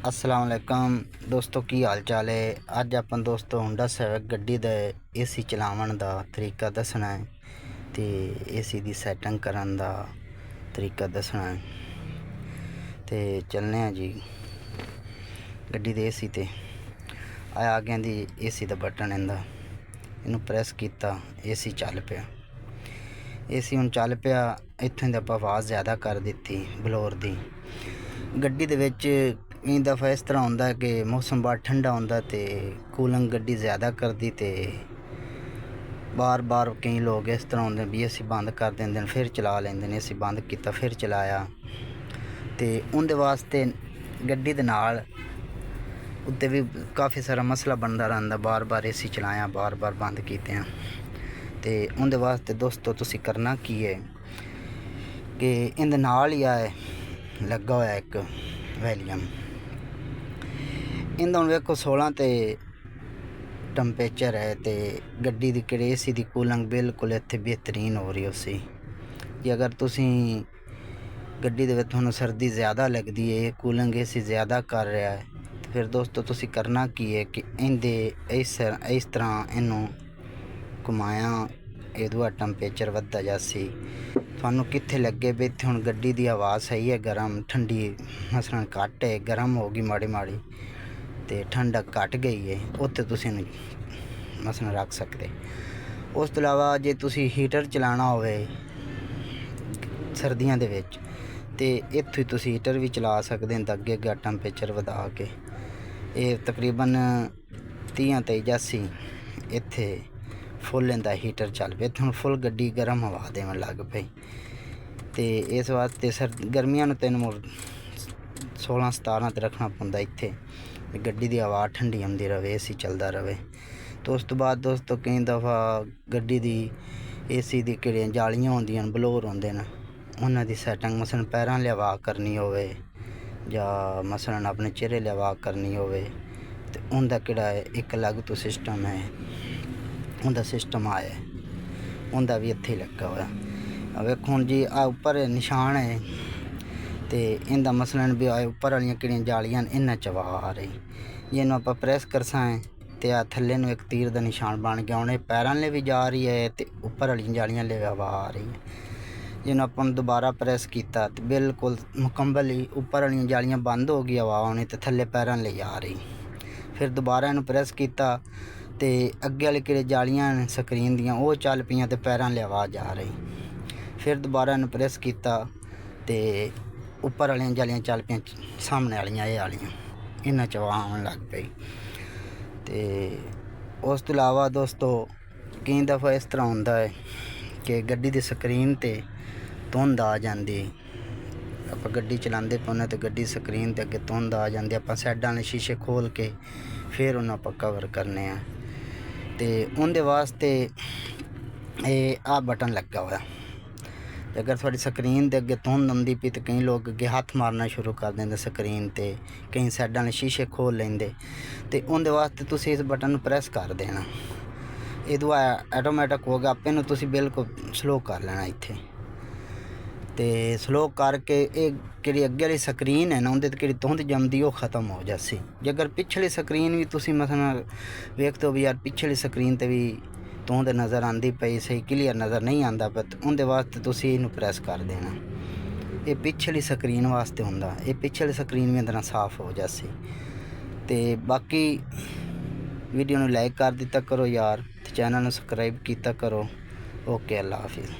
अस्सलाम वालेकुम दोस्तों, की हाल चाल है। अज अपन दोस्तों हुंडा सिविक गड्डी दे एसी चलावन दा तरीका दसना है ते एसी दी सैटिंग करन दा तरीका दसना है। ते चलने हैं जी गड्डी दे एसी ते आ गया दी एसी दा बटन इंदा इनू प्रेस किया, एसी चल पिया। एसी हुण चल पिया। इत्थों दी आपां आवाज़ ज़्यादा कर दित्ती बलोर दी। गड्डी दे विच कई दफ़ा इस तरह होंदा कि मौसम बड़ा ठंडा होंदा ते कूलिंग गड्डी ज़्यादा करदी ते बार बार कई लोग इस तरह होंदे भी एसी बंद कर देंदे फिर चला लेंदे। एसी बंद किया फिर चलाया ते उंदे वास्ते गड्डी दे नाल उत्ते भी काफ़ी सारा मसला बनता रहिंदा। बार बार एसी चलाया, बार बार बंद कीते ते उंदे वास्ते दोस्तों तुसी करना की है कि इंदे नाल ही आए लगा होया एक वैलियम। इंदा हुण वेखो 16 ते टैंपरेचर है ते गड्डी दी किहड़ी एसी दी कूलिंग बिल्कुल इत्थे बेहतरीन हो रही उसी। जे अगर तुसी गड्डी दे विच तुहानूं सर्दी ज़्यादा लगदी है, कूलिंग एसी ज़्यादा कर रहा है, तो फिर दोस्तों तुसी करना की है कि इंदे इस तरह इनू घुमाया, एदूआ टैंपरेचर वधदा जासी। थानू कित्थे लगे भी इत्थे हुण गड्डी दी आवाज़ सही है, गर्म ठंडी मसलन घट है, गर्म होगी माड़ी माड़ी ते ठंडक घट गई है, उत्थे तुसीं मसलन रख सकते। उस तो इलावा जे तुसी हीटर चलाना होवे सर्दियां दे विच ते इत्थों तुसी हीटर भी चला सकते हैं। अगे अगे टैंपरेचर वधा के ये तकरीबन 30 ते 85 इत्थे फुल इंदा हीटर चल पे। इत्थे हुण फुल गड्डी गर्म हवा देवन लग पई ते इस वास्ते गर्मियां नूं 16-17 ते रखना पौंदा इत्थे, गड्डी दी हवा ठंडी आंदी रहे, एसी चलदा रहे। तो उस तो बाद दोस्तों कई दफ़ा गड्डी दी एसी दी किहड़ियां जालियां होंदियां न, ब्लोर होंदे न, उन्हां दी सैटिंग मसलन पैरां ले हवा करनी होवे जां मसलन अपने चेहरे ले हवा करनी होवे ते उंदा किहड़ा एक अलग तो सिस्टम है, उंदा सिस्टम आया उंदा भी इत्थे लगा होया। वेखो हुण जी आ उपर निशान है ते इंदा मसलन भी उपर वालियां किहड़ियां जालियां न, इन्हां च हवा आ रही। जे इनू आपां प्रेस करसां ते आ थल्ले नूं एक तीर दा निशान बन गया। हुण पैरां ले भी जा रही है ते उपर वालियां जालियां ले भी हवा आ रही है। जिन्हों अपन दोबारा प्रेस किया तो बिल्कुल मुकम्मल ही उपर वाली जालियां बंद हो गई, हवा आनी तो थल्ले पैरों ले आ रही। फिर दोबारा इन्हू प्रेस किया तो अगे वाली कि जालियां स्क्रीन दियां वो चल पईयां तो पैरों ले आवाज़ आ रही। फिर दोबारा इन्हू प्रेस किया तो उपर वाली जालियां चल पईयां, सामने वालियां ये वालियां इन्हां च हवा आउण लग पई। तो उस तो इलावा दोस्तों कई दफ़ा इस तरह होंदा है कि गड्डी की स्क्रीन ते धुंध आ जाती। आप गड्डी चलाते पौने तो गड्डी स्क्रीन ते अगे धुंध आ जाती, आप साइडां वाले शीशे खोल के फिर उन्हें आप कवर करने तो उनके वास्ते आ बटन लगा हुआ। अगर थोड़ी स्क्रीन के अगे धुंध आती पई तो कई लोग अगे हथ मारना शुरू कर देंगे स्क्रीन ते, कई साइडां वाले शीशे खोल लेंगे तो उनके वास्ते तुसीं इस बटन नूं प्रेस कर देना। ये आटोमैटिक होगा, आपे नूं तुसीं बिल्कुल स्लो कर लेना इत्थे ते स्लो करके कि अगे वाली स्क्रीन है ना उनके कि धुंध जमदी वो खत्म हो जासी। जे अगर पिछली स्क्रीन भी तुसीं मसलन वेखते हो भी यार पिछली स्क्रीन ते भी धुंध नज़र आती पई, सही क्लीयर नज़र नहीं आता पर उनके वास्ते तुसीं इनू प्रेस कर देना। ये पिछली स्क्रीन वास्ते हुंदा, ये पिछली स्क्रीन भी अंदर साफ हो जासी। तो बाकी वीडियो नू लाइक कर दिता करो यार, चैनल नू सबसक्राइब किया करो। ओके, अल्लाह हाफिज़।